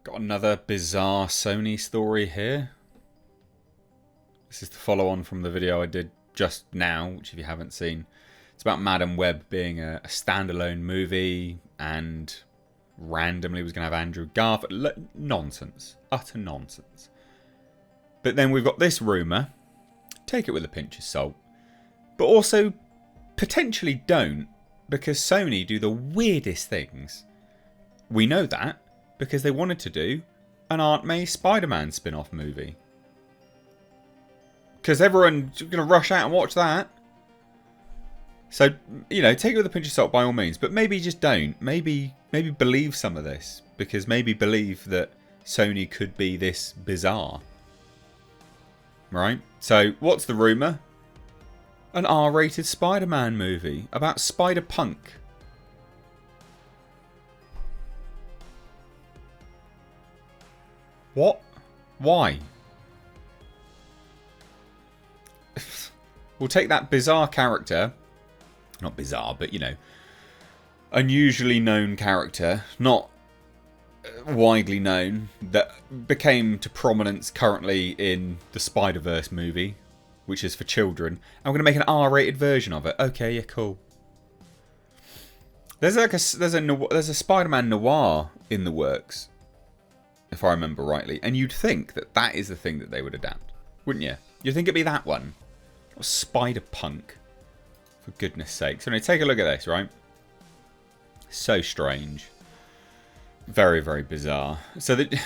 Got another bizarre Sony story here. This is the follow on from the video I did just now, which if you haven't seen, it's about Madam Web being a standalone movie and randomly was going to have Andrew Garfield. Nonsense. Utter nonsense. But then we've got this rumour. Take it with a pinch of salt. But also, potentially don't, because Sony do the weirdest things. We know that because they wanted to do an Aunt May Spider-Man spin-off movie. Because everyone's going to rush out and watch that. So, you know, take it with a pinch of salt by all means. But maybe just don't. Maybe believe some of this. Because maybe believe that Sony could be this bizarre. Right? So, what's the rumour? An R-rated Spider-Man movie about Spider-Punk. What? Why? We'll take that bizarre character. Not bizarre, but, you know, unusually known character. Not widely known. That became to prominence currently in the Spider-Verse movie, which is for children. And we're going to make an R-rated version of it. Okay, yeah, cool. There's a Spider-Man noir in the works, if I remember rightly. And you'd think that that is the thing that they would adapt, wouldn't you? You'd think it'd be that one. Or Spider-Punk. For goodness sake. So now take a look at this, right? So strange. Very, very bizarre. So that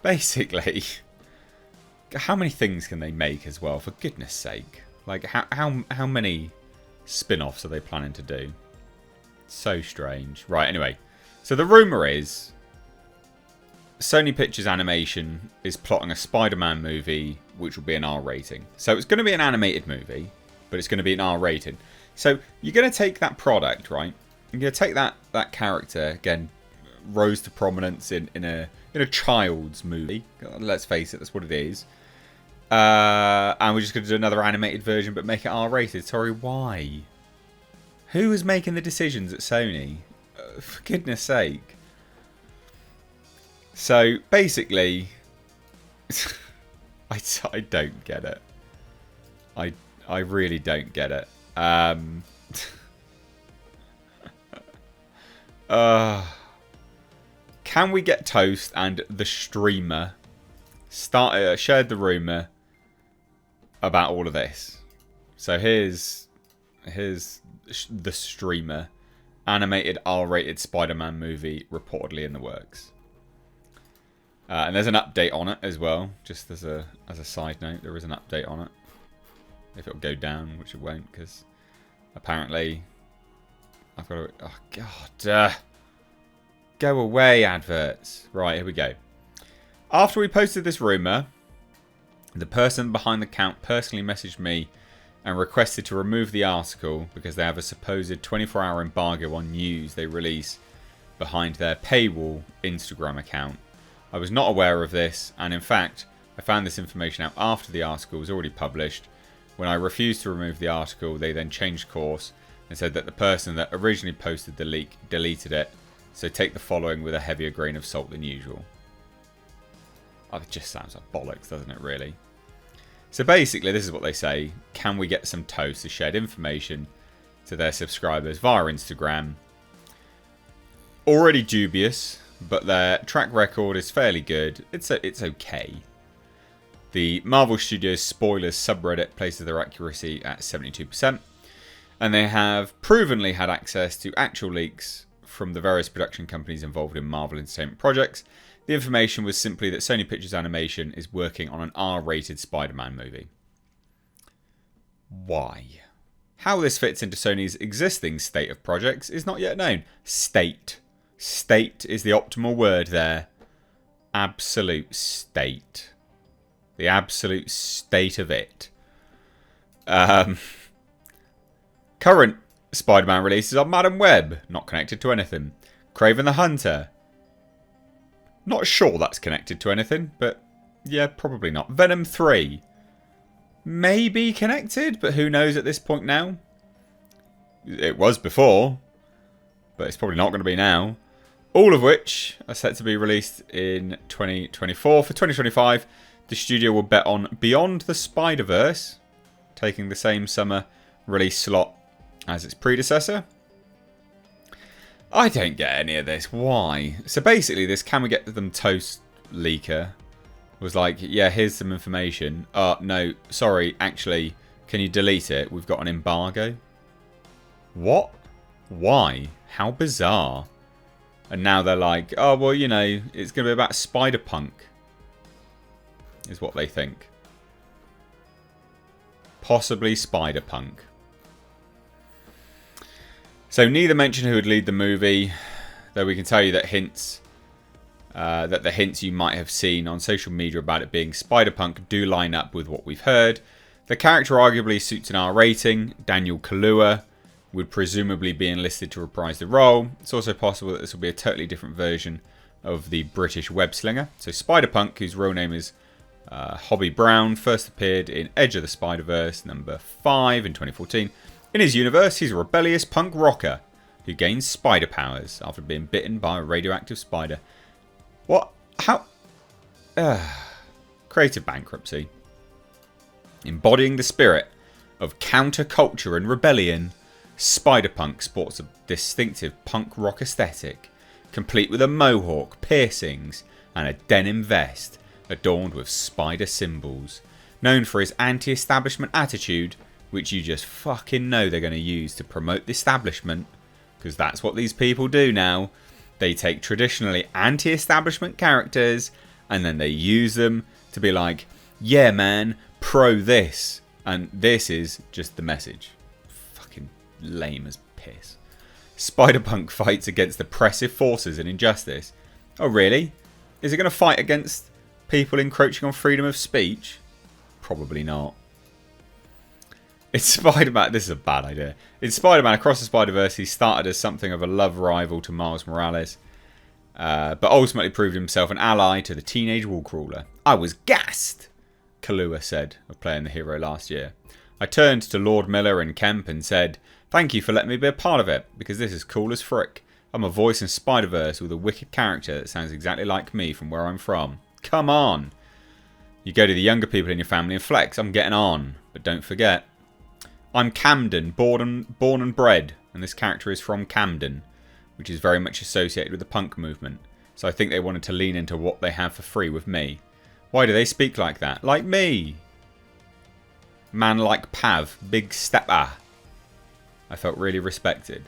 basically, how many things can they make as well? For goodness sake. Like, how many spin-offs are they planning to do? So strange. Right, anyway. So the rumour is Sony Pictures Animation is plotting a Spider-Man movie which will be an R rating. So it's going to be an animated movie, but it's going to be an R rating. So you're going to take that product, right? You're going to take that character, again, rose to prominence in a child's movie. Let's face it, that's what it is. And we're just going to do another animated version, but make it R rated. Sorry, why? Who is making the decisions at Sony? For goodness sake. So, basically, I don't get it. I really don't get it. Can we get Toast and the streamer shared the rumour about all of this? So here's the streamer. Animated R-rated Spider-Man movie reportedly in the works. And there's an update on it as well. Just as a side note, there is an update on it. If it'll go down, which it won't, because apparently I've got to... Oh, God. Go away, adverts. Right, here we go. After we posted this rumour, the person behind the account personally messaged me and requested to remove the article because they have a supposed 24-hour embargo on news they release behind their paywall Instagram account. I was not aware of this, and in fact, I found this information out after the article was already published. When I refused to remove the article, they then changed course and said that the person that originally posted the leak deleted it, so take the following with a heavier grain of salt than usual. Oh, it just sounds like bollocks, doesn't it, really? So basically, this is what they say. Can we get some Toast to shared information to their subscribers via Instagram? Already dubious, but their track record is fairly good. It's okay. The Marvel Studios spoilers subreddit places their accuracy at 72%. And they have provenly had access to actual leaks from the various production companies involved in Marvel Entertainment projects. The information was simply that Sony Pictures Animation is working on an R-rated Spider-Man movie. Why? How this fits into Sony's existing state of projects is not yet known. State. State is the optimal word there. Absolute state. The absolute state of it. Current Spider-Man releases are Madam Web, not connected to anything. Kraven the Hunter. Not sure that's connected to anything, but yeah, probably not. Venom 3. Maybe connected, but who knows at this point now. It was before, but it's probably not going to be now. All of which are set to be released in 2024. For 2025, the studio will bet on Beyond the Spider-Verse, taking the same summer release slot as its predecessor. I don't get any of this. Why? So basically, this Can We Get Them Toast leaker was like, yeah, here's some information. No, sorry, actually, can you delete it? We've got an embargo. What? Why? How bizarre. And now they're like, oh, well, you know, it's going to be about Spider-Punk, is what they think. Possibly Spider-Punk. So neither mention who would lead the movie, though we can tell you that the hints you might have seen on social media about it being Spider-Punk do line up with what we've heard. The character arguably suits an R rating. Daniel Kaluuya would presumably be enlisted to reprise the role. It's also possible that this will be a totally different version of the British web-slinger. So Spider-Punk, whose real name is Hobby Brown, first appeared in Edge of the Spider-Verse number 5 in 2014. In his universe, he's a rebellious punk rocker who gains spider powers after being bitten by a radioactive spider. What? How? Creative bankruptcy. Embodying the spirit of counterculture and rebellion, Spider-Punk sports a distinctive punk rock aesthetic, complete with a mohawk, piercings, and a denim vest adorned with spider symbols. Known for his anti-establishment attitude, which you just fucking know they're going to use to promote the establishment, because that's what these people do now. They take traditionally anti-establishment characters and then they use them to be like, yeah man, pro this, and this is just the message. Fucking lame as piss. Spider-Punk fights against oppressive forces and injustice. Oh really? Is it going to fight against people encroaching on freedom of speech? Probably not. It's Spider-Man. This is a bad idea. In Spider-Man Across the Spider-Verse, he started as something of a love rival to Miles Morales, but ultimately proved himself an ally to the teenage wallcrawler. I was gassed, Kaluuya said of playing the hero last year. I turned to Lord Miller and Kemp and said, thank you for letting me be a part of it, because this is cool as frick. I'm a voice in Spider-Verse with a wicked character that sounds exactly like me from where I'm from. Come on. You go to the younger people in your family and flex. I'm getting on, but don't forget, I'm Camden, born and bred, and this character is from Camden, which is very much associated with the punk movement. So I think they wanted to lean into what they have for free with me. Why do they speak like that? Like me. Man like Pav, big stepper. I felt really respected.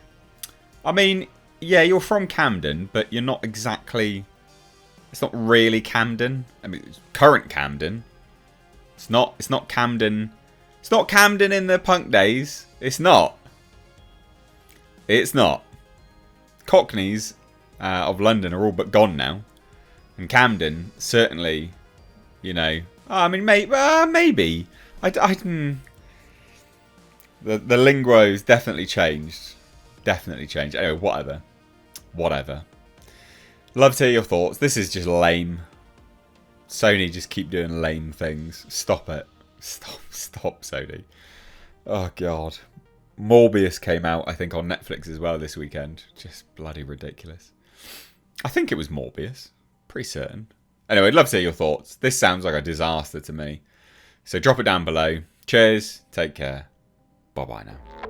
I mean, yeah, you're from Camden, but you're not exactly... It's not really Camden. I mean, it's current Camden. It's not Camden... It's not Camden in the punk days. It's not. It's not. Cockneys of London are all but gone now. And Camden, certainly, you know... I mean, maybe. The lingo's definitely changed. Definitely changed. Anyway, whatever. Love to hear your thoughts. This is just lame. Sony just keep doing lame things. Stop it. Stop, Sony. Oh, God. Morbius came out, I think, on Netflix as well this weekend. Just bloody ridiculous. I think it was Morbius. Pretty certain. Anyway, I'd love to hear your thoughts. This sounds like a disaster to me. So drop it down below. Cheers. Take care. Bye-bye now.